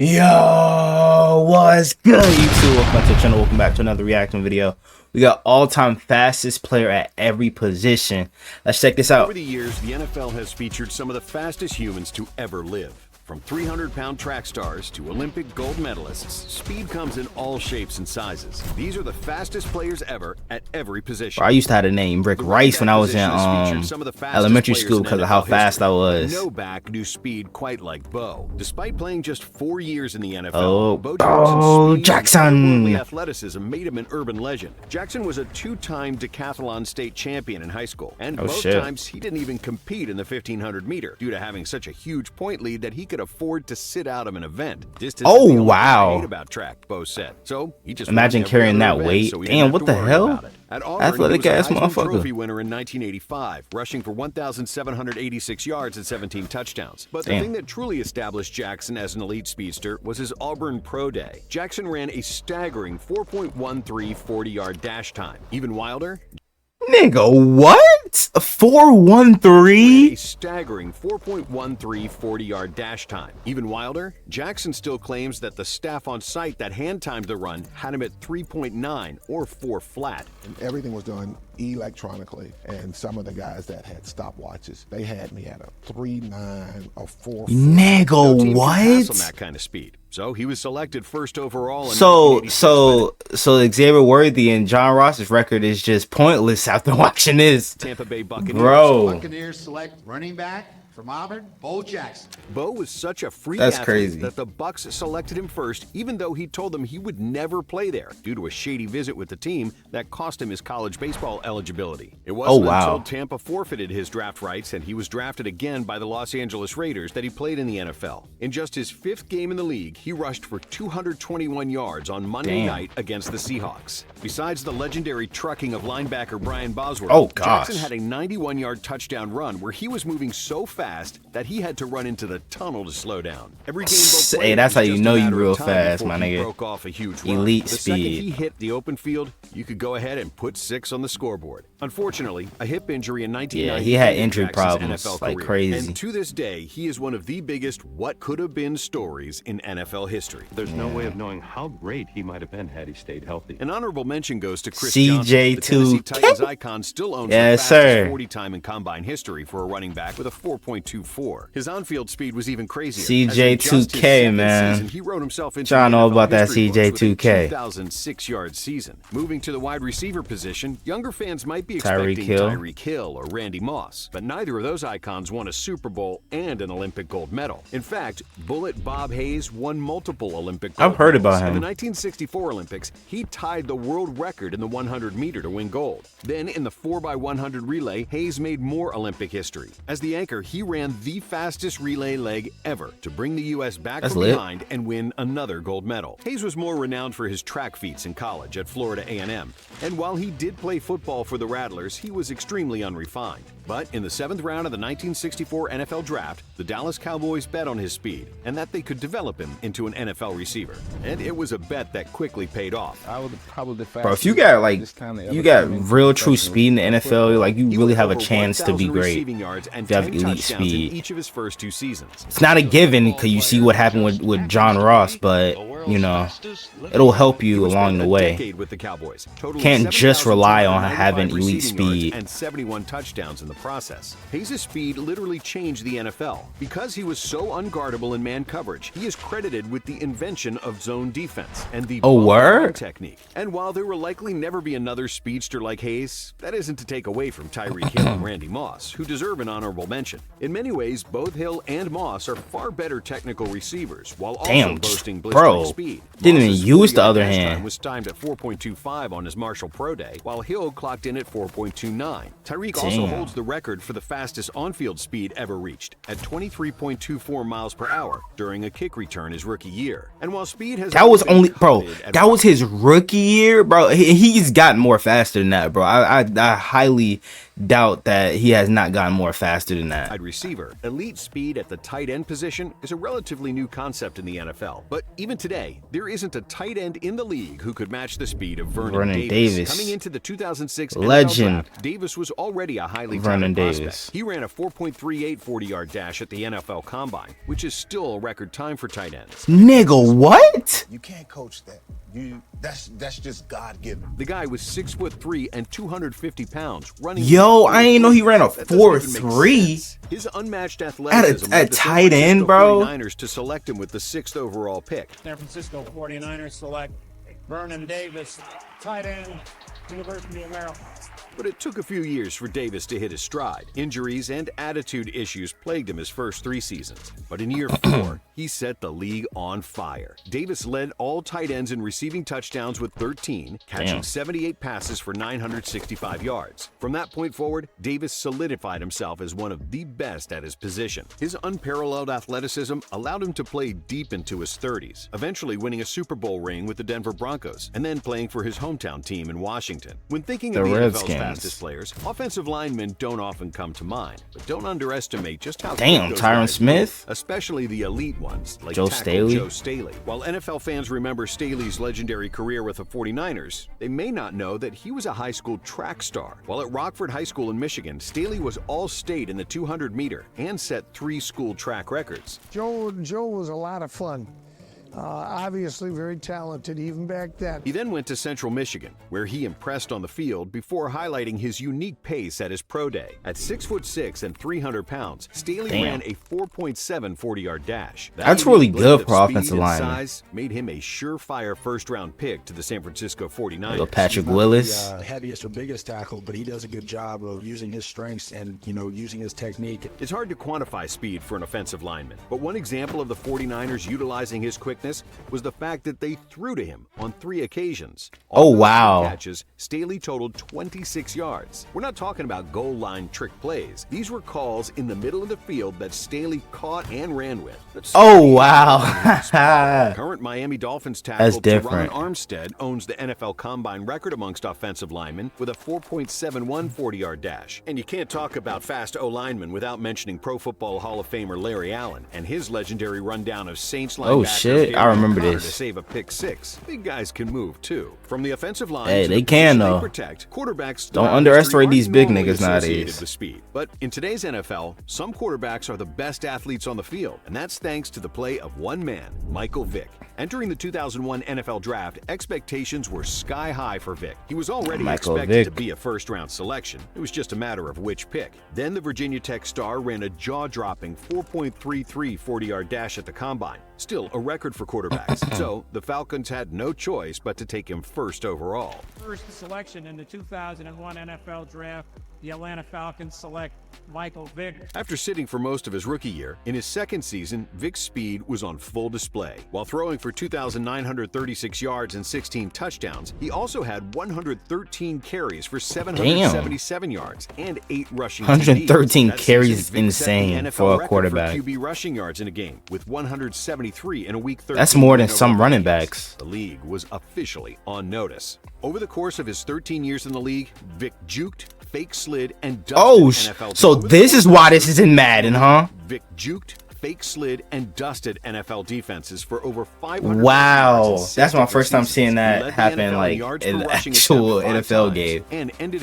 Yo, what's good, YouTube? Welcome back to the channel. Welcome back to another reaction video. We got all-time fastest player at every position. Let's check this out. Over the years, the NFL has featured some of the fastest humans to ever live. From 300-pound track stars to Olympic gold medalists, speed comes in all shapes and sizes. These are the fastest players ever at every position. Bro, I used to have the name Rick Rice when I was in elementary school because of how fast I was. No back knew speed quite like Bo. Despite playing just 4 years in the NFL, Bo Jackson athleticism made him an urban legend. Jackson was a 2-time decathlon state champion in high school, and both times he didn't even compete in the 1500 meter due to having such a huge point lead that he could afford to sit out of an event. Oh wow! About track, Bo said. So he just imagine carrying that weight. Damn, what the hell? Athletic ass motherfucker. Trophy winner in 1985, rushing for 1,786 yards and 17 touchdowns. But the thing that truly established Jackson as an elite speedster was his Auburn Pro Day. Jackson ran a staggering 4.13 40-yard dash time. Even wilder, nigga, what? 4.13? A staggering 4.13 40-yard dash time. Even wilder, Jackson still claims that the staff on site that hand-timed the run had him at 3.9 or 4 flat. And everything was done electronically, and some of the guys that had stopwatches, they had me at a 3.9 or 4. Nigga, No what? On that kind of speed. So he was selected first overall. So Xavier Worthy and John Ross's record is just pointless after watching this. Tampa Bay Buccaneers. Bro. Buccaneers select running back from Auburn, Bo Jackson. Bo was such a freak That's athlete crazy that the Bucks selected him first, even though he told them he would never play there due to a shady visit with the team that cost him his college baseball eligibility. It wasn't until Tampa forfeited his draft rights and he was drafted again by the Los Angeles Raiders that he played in the NFL. In just his 5th game in the league, he rushed for 221 yards on Monday night against the Seahawks. Besides the legendary trucking of linebacker Brian Bosworth, Jackson had a 91-yard touchdown run where he was moving so fast that he had to run into the tunnel to slow down. Every game hey, that's how you know you real fast, my nigga. Broke off a huge run. Elite the second speed. he hit the open field, you could go ahead and put 6 on the scoreboard. Unfortunately, a hip injury in 1990. Yeah, he had injury problems like crazy. And to this day, he is one of the biggest what could have been stories in NFL history. There's no way of knowing how great he might have been had he stayed healthy. An honorable mention goes to Chris CJ2K. Johnson, the Tennessee Titans icon, still owns the fastest 40 time in combine history for a running back with a 4.24. His on-field speed was even crazier. CJ2K, man. He wrote himself into John know about that CJ2K. 2,006-yard season. Moving to the wide receiver position, younger fans might be expecting Tyreek Hill or Randy Moss, but neither of those icons won a Super Bowl and an Olympic gold medal. In fact, Bullet Bob Hayes won multiple Olympic gold I've heard medals. about him. In the 1964 Olympics, he tied the world record in the 100 meter to win gold. Then in the 4x100 relay, Hayes made more Olympic history. As the anchor, he ran the fastest relay leg ever to bring the U.S. back from behind and win another gold medal. Hayes was more renowned for his track feats in college at Florida A&M. And while he did play football for the Rattlers, he was extremely unrefined. But in the 7th round of the 1964 NFL Draft, the Dallas Cowboys bet on his speed and that they could develop him into an NFL receiver. And it was a bet that quickly paid off. I was probably the bro, if you got you got real true speed in the NFL, like you really have a chance to be great. If you have elite speed. Each of his first 2 seasons. It's not a given because you see what happened with John Ross, but you know, it'll help you along the way. Can't just rely on having elite speed. And 71 touchdowns in the process. Hayes' speed literally changed the NFL. Because he was so unguardable in man coverage, he is credited with the invention of zone defense and the word technique. And while there will likely never be another speedster like Hayes, that isn't to take away from Tyreek Hill and Randy Moss, who deserve an honorable mention. In many ways, both Hill and Moss are far better technical receivers, while also boasting blistering speed. Didn't even use the other hand. Was timed at 4.25 on his Marshall Pro Day, while Hill clocked in at 4.29. Tyreek also holds the record for the fastest on-field speed ever reached at 23.24 miles per hour during a kick return his rookie year. And while speed has that was his rookie year, bro. He's gotten more faster than that, bro. I highly doubt that he has not gotten more faster than that. Wide receiver, elite speed at the tight end position is a relatively new concept in the NFL. But even today, there isn't a tight end in the league who could match the speed of Vernon Davis. Coming into the 2006 legend, NFL draft, Davis was already a highly Vernon talented Davis. prospect. He ran a 4.38 40-yard dash at the NFL Combine, which is still a record time for tight ends. Nigga, what? You can't coach that. That's just God-given. The guy was 6'3" and 250 pounds, running. Yo, I ain't know he ran a That doesn't even make 4.3 sense. His unmatched athleticism at led the tight San end, Francisco bro. 49ers to select him with the 6th overall pick. San Francisco 49ers select Vernon Davis, tight end, University of Maryland. But it took a few years for Davis to hit his stride. Injuries and attitude issues plagued him his first 3 seasons. But in year 4, he set the league on fire. Davis led all tight ends in receiving touchdowns with 13, catching 78 passes for 965 yards. From that point forward, Davis solidified himself as one of the best at his position. His unparalleled athleticism allowed him to play deep into his 30s, eventually winning a Super Bowl ring with the Denver Broncos, and then playing for his hometown team in Washington. When thinking of the NFL's fastest players, offensive linemen don't often come to mind, but don't underestimate just how damn Tyron Smith, especially the elite ones like Joe Staley. Joe Staley. While NFL fans remember Staley's legendary career with the 49ers, they may not know that he was a high school track star. While at Rockford High School in Michigan, Staley was all-state in the 200-meter and set 3 school track records. Joe was a lot of fun. Obviously very talented even back then. He then went to Central Michigan, where he impressed on the field before highlighting his unique pace at his pro day. At 6'6" and 300 pounds, Staley ran a 4.7 40-yard dash. That's really good for offensive linemen. Size made him a surefire first-round pick to the San Francisco 49ers. Patrick Willis. Heaviest or biggest tackle, but he does a good job of using his strengths and, using his technique. It's hard to quantify speed for an offensive lineman, but one example of the 49ers utilizing his quickness was the fact that they threw to him on 3 occasions. Oh, wow. Catches, Staley totaled 26 yards. We're not talking about goal line trick plays. These were calls in the middle of the field that Staley caught and ran with. Oh, wow. Current Miami Dolphins tackle different. Teron Armstead owns the NFL Combine record amongst offensive linemen with a 4.71 40-yard dash. And you can't talk about fast O-linemen without mentioning Pro Football Hall of Famer Larry Allen and his legendary rundown of Saints linebacker. Oh, shit. I remember to this. save a pick 6. Big guys can move too. From the offensive line, hey, to they the can position though. They protect, quarterbacks don't underestimate these big normally niggas nowadays. With speed. But in today's NFL, some quarterbacks are the best athletes on the field, and that's thanks to the play of one man, Michael Vick. Entering the 2001 NFL Draft, expectations were sky high for Vick. He was already expected to be a first-round selection. It was just a matter of which pick. Then the Virginia Tech star ran a jaw-dropping 4.33 40-yard dash at the Combine. Still a record for quarterbacks. So the Falcons had no choice but to take him first overall. First selection in the 2001 NFL Draft, the Atlanta Falcons select Michael Vick. After sitting for most of his rookie year, in his second season, Vick's speed was on full display. While throwing for 2,936 yards and 16 touchdowns, he also had 113 carries for 777 yards and 8 rushing 113 TDs. carries is insane for a quarterback. For QB rushing yards in a game with 173 in a week 13. That's more than some running backs. The league was officially on notice. Over the course of his 13 years in the league, Vick juked, fake slid, and dusted NFL. So this is why this is in Madden, huh? Vick juked, fake slid, and dusted NFL defenses for over 500. Wow, that's my first time seeing that happen like in an actual NFL game.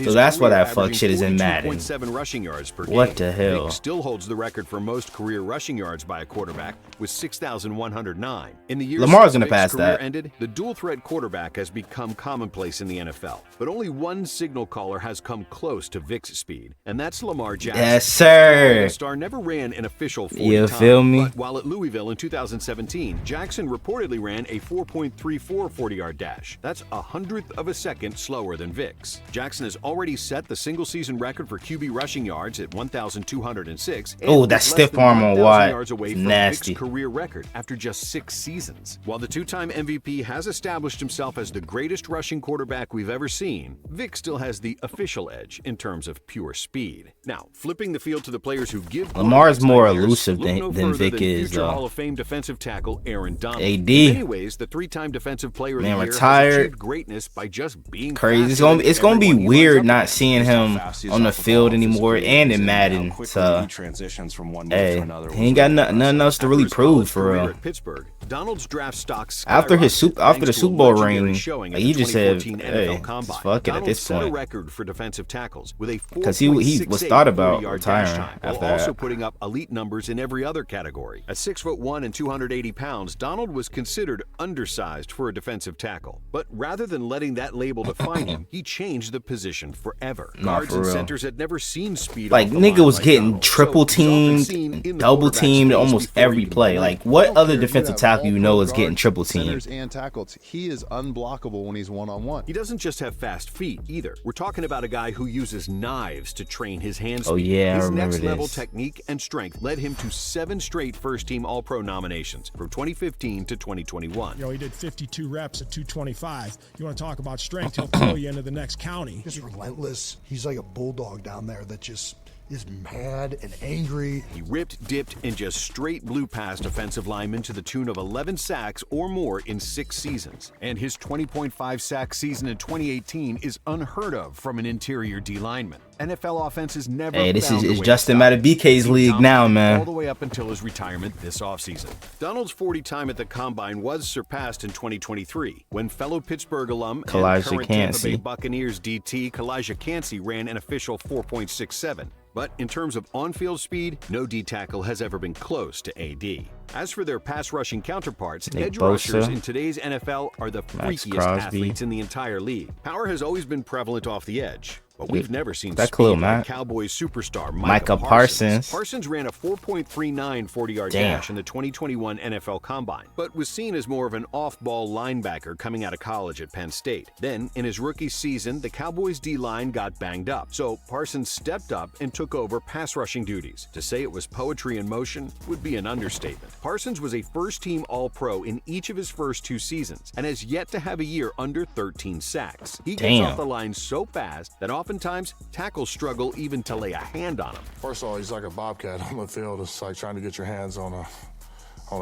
So that's why that fuck shit is in Madden. 42.7 rushing yards per game. What the hell? Vick still holds the record for most career rushing yards by a quarterback with 6,109. In the years Lamar's gonna Vick's pass career that. ended, the dual threat quarterback has become commonplace in the NFL. But only one signal caller has come close to Vick's speed, and that's Lamar Jackson. Yes, sir. The star never ran an official 40 You time, feel me? But while at Louisville in 2017, Jackson reportedly ran a 4.34 40-yard dash. That's 100th of a second slower than Vick's. Jackson has already set the single-season record for QB rushing yards at 1,206. Oh, that stiff arm on Watt. Yards away from Nasty. Vick's career record after just 6 seasons. While the 2-time MVP has established himself as the greatest rushing quarterback we've ever seen, Vick still has the official edge in terms of pure speed. Now, flipping the field to the players who give Lamar's more nightmares, elusive look no than further Vic than is, future though. Hall of Fame defensive tackle Aaron Donald. AD. In many ways, the three-time defensive player of the Man, year retired. has achieved greatness by just being Crazy. faster than It's gonna be everyone he weird runs up not against. seeing him on the field anymore and in Madden. So, transitions from one hey, he ain't got nothing else to really After his prove college for career real. At Pittsburgh, Donald's draft stock After the skyrocketed Super thanks Bowl to a legendary ring, showing at he the just said, 2014 "Hey, NFL Combine." fuck it at Donald this set a point." record for defensive tackles with a 'Cause he was 4.68 thought about 40-yard dash retiring time, while after also that. putting up elite numbers in every other category. At 6'1" and 280 pounds, Donald was considered undersized for a defensive tackle. But rather than letting that label define him, he changed the position forever. Guards for and real. centers had never seen speed. Like, off the nigga line was like getting Donald, triple so he's often seen teamed, in the double quarterback's teamed face almost before every he play. even Like, played. what other defensive tackle you know is getting triple teamed? Centers and tackles. He is unblockable when he's one-on-one. He doesn't just have fast feet either. We're talking about a guy who uses knives to train his hand speed. Oh, yeah, I his remember next level this. technique and strength led him to 7 straight first-team All-Pro nominations from 2015 to 2021. You know, he did 52 reps at 225. You want to talk about strength, he'll throw you into the next county. He's relentless. He's like a bulldog down there that just is mad and angry. He ripped, dipped, and just straight blew past offensive linemen to the tune of 11 sacks or more in 6 seasons. And his 20.5 sack season in 2018 is unheard of from an interior D lineman. NFL offenses never. Hey, this found a is way Justin to stop him. Matabike's He league now, dominated man. all the way up until his retirement this offseason. Donald's 40 time at the Combine was surpassed in 2023 when fellow Pittsburgh alum and Kalijah current Tampa Bay Kancey. Buccaneers DT Kalijah Kancey ran an official 4.67. But in terms of on-field speed, no D tackle has ever been close to AD. As for their pass rushing counterparts, Nick edge rushers Bosa, in today's NFL are the Max freakiest Crosby. athletes in the entire league. Power has always been prevalent off the edge, but we've never seen That speed Khalil like Mack. Cowboys superstar Micah Micah Parsons. Parsons ran a 4.39 40-yard Damn. dash in the 2021 NFL Combine, but was seen as more of an off-ball linebacker coming out of college at Penn State. Then, in his rookie season, the Cowboys D-line got banged up, so Parsons stepped up and took over pass rushing duties. To say it was poetry in motion would be an understatement. Parsons was a first-team All-Pro in each of his first 2 seasons and has yet to have a year under 13 sacks. He gets Damn. off the line so fast that oftentimes tackles struggle even to lay a hand on him. First of all, he's like a bobcat on the field. It's like trying to get your hands on a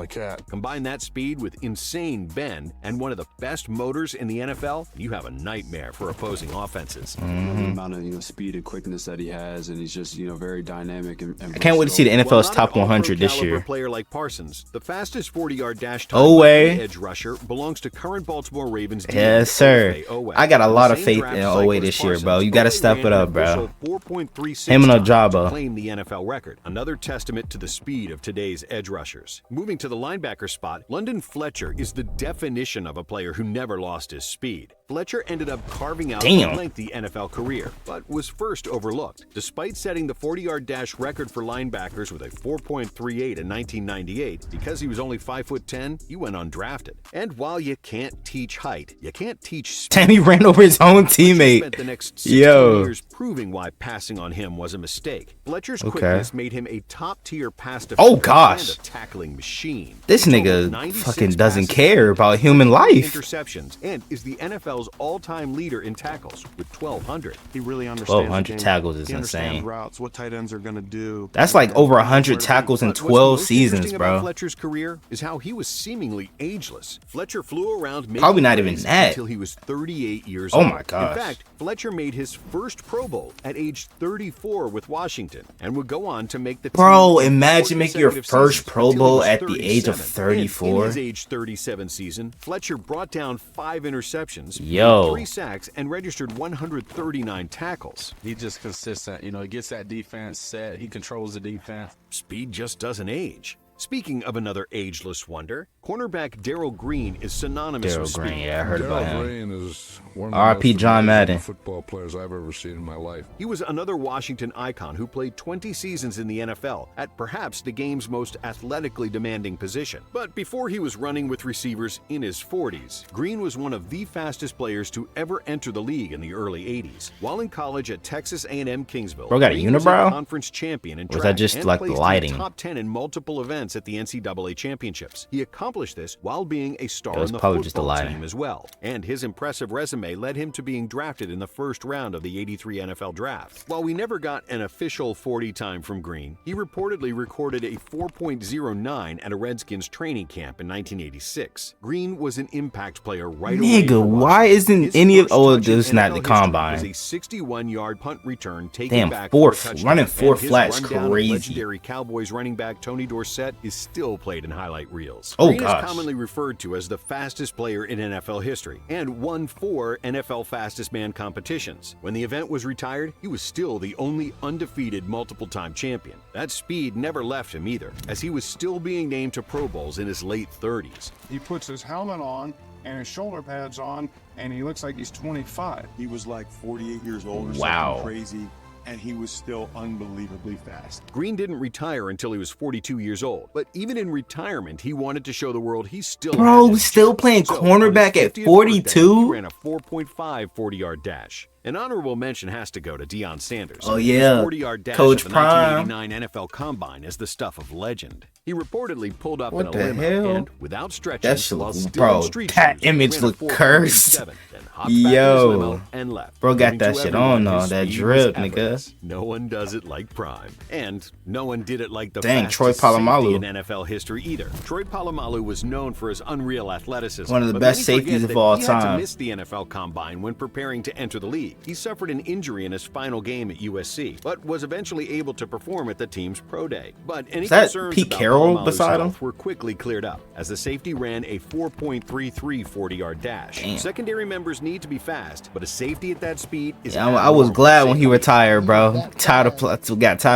cat. Combine that speed with insane bend and one of the best motors in the NFL, you have a nightmare for opposing offenses. The amount of speed and quickness that he has, and he's just very dynamic and I can't wait to see the While NFL's not top an all-pro 100 this caliber year. player like Parsons, the fastest 40-yard dash time Oh, by way. any edge rusher belongs to current Baltimore Ravens. Yes, sir. I got a lot of faith in Oweh this year, bro. You got to step it up, bro. Him and Ojabo. Claim the NFL record. Another testament to the speed of today's edge rushers. Moving to the linebacker spot, London Fletcher is the definition of a player who never lost his speed. Fletcher ended up carving out a lengthy NFL career, but was first overlooked. Despite setting the 40-yard dash record for linebackers with a 4.38 in 1998, because he was only 5'10", he went undrafted. And while you can't teach height, you can't teach speed. Damn, he ran over his own Fletcher teammate. spent the next 16 Yo. years proving why passing on him was a mistake. Fletcher's Okay. quickness made him a top-tier pass Oh, defender gosh. and a tackling machine. This He totaled nigga 96 fucking doesn't passes, care about human 3 life. interceptions, and is the NFL's all-time leader in tackles with 1,200. He really understands 1,200 the game. tackles is He understands insane. routes, what tight ends are going to do. That's like over 100 tackles in But what's 12 most seasons, interesting about bro. Fletcher's career is how he was seemingly ageless. Fletcher flew around making Probably not even plays that. until he was 38 years Oh old. my gosh. In fact, Fletcher made his first Pro Bowl at age 34 with Washington and would go on to make the Bro, team in imagine 4 making your consecutive first seasons Pro until he Bowl was at the age of 37. And 34. in his age 37 season, Fletcher brought down 5 interceptions, Yo. 3 sacks, and registered 139 tackles. He's just consistent. He gets that defense set. He controls the defense. Speed just doesn't age. Speaking of another ageless wonder, cornerback Darrell Green is synonymous with Daryl speed. Green, yeah, I heard about Darrell him. Green is one of the R.I.P. most John amazing Madden. football players I've ever seen in my life. He was another Washington icon who played 20 seasons in the NFL at perhaps the game's most athletically demanding position. But before he was running with receivers in his 40s, Green was one of the fastest players to ever enter the league in the early 80s. While in college at Texas A&M Kingsville, Bro got a Green was unibrow? conference champion in Or was track that just and like the placed in lighting? top 10 in multiple events defense at the NCAA championships. He accomplished this while being a star was on the probably just a football lie. team as well. And his impressive resume led him to being drafted in the first round of the '83 NFL Draft. While we never got an official 40 time from Green, he reportedly recorded a 4.09 at a Redskins training camp in 1986. Green was an impact player right away. Nigga, why isn't any of this is not the combine? Was a 61-yard punt return taken Damn, back four, for a touchdown. running four And his flats, rundown of crazy. Legendary Cowboys running back Tony Dorsett is still played in highlight reels. Oh, Green gosh. is commonly referred to as the fastest player in NFL history and won 4 NFL fastest man competitions. When the event was retired, he was still the only undefeated multiple-time champion. That speed never left him either, as he was still being named to Pro Bowls in his late 30s. He puts his helmet on and his shoulder pads on, and he looks like he's 25. He was like 48 years old or Wow. something crazy, and he was still unbelievably fast. Green didn't retire until he was 42 years old, but even in retirement, he wanted to show the world he still Bro, had it. still playing So, cornerback on his at 50th 42? birthday, he ran a 4.5 40-yard dash. An honorable mention has to go to Deion Sanders. Oh, yeah. His 40-yard dash Coach at the Prime. 1989 NFL Combine is the stuff of legend. He reportedly pulled up What in a the limo hell? and, without stretching, That shit while look- still bro, in street that shoes, image ran a look 4.87, cursed. then hopped back in his Yo. limo and left. Bro got proving that to shit everyone on, though. his That speed drip, was nigga. effortless. No one does it like Prime. And no one did it like the Dang, fastest Troy Polamalu. safety in NFL history either. Troy Polamalu was known for his unreal athleticism. One of the but best many forget safeties of that all he had time. to miss the NFL Combine when preparing to enter the league. He suffered an injury in his final game at USC, but was eventually able to perform at the team's pro day. But any Is that concerns Pete about Carroll Polamalu's beside him? health were quickly cleared up as the safety ran a 4.33 40-yard dash. Damn. Secondary members need to be fast, but a safety at that speed is Yeah, I was glad when he retired, bro. Got tired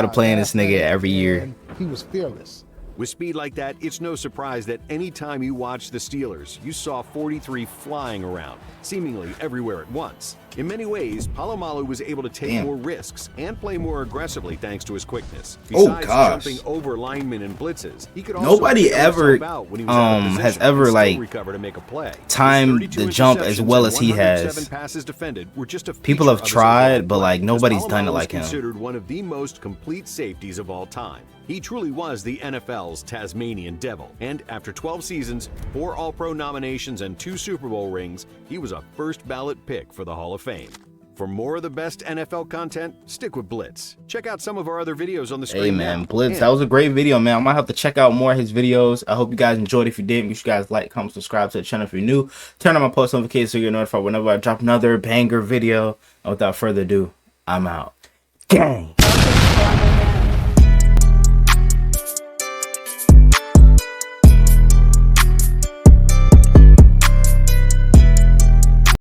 of playing this nigga every year. He was fearless. With speed like that, it's no surprise that any time you watched the Steelers, you saw 43 flying around, seemingly everywhere at once. In many ways, Polamalu was able to take Damn. more risks and play more aggressively thanks to his quickness. Oh, Besides gosh. jumping over linemen and blitzes, he could also Nobody figure ever himself out when he was out of has position ever and still like recover to make a play. timed His the 32 jump as well as he interceptions and 107 has. passes defended were just a People feature have of his tried, overall but play, like as nobody's done it Polamalu like is him. considered one of the most complete safeties of all time. He truly was the NFL's Tasmanian Devil, and after 12 seasons, 4 All-Pro nominations, and 2 Super Bowl rings, he was a first-ballot pick for the Hall of Fame. For more of the best NFL content, stick with Blitz. Check out some of our other videos on the screen. Hey man, now. Blitz, And that was a great video, man. I might have to check out more of his videos. I hope you guys enjoyed. If you did, make sure you guys like, comment, subscribe to the channel if you're new. Turn on my post notifications so you're notified whenever I drop another banger video. And without further ado, I'm out. Gang!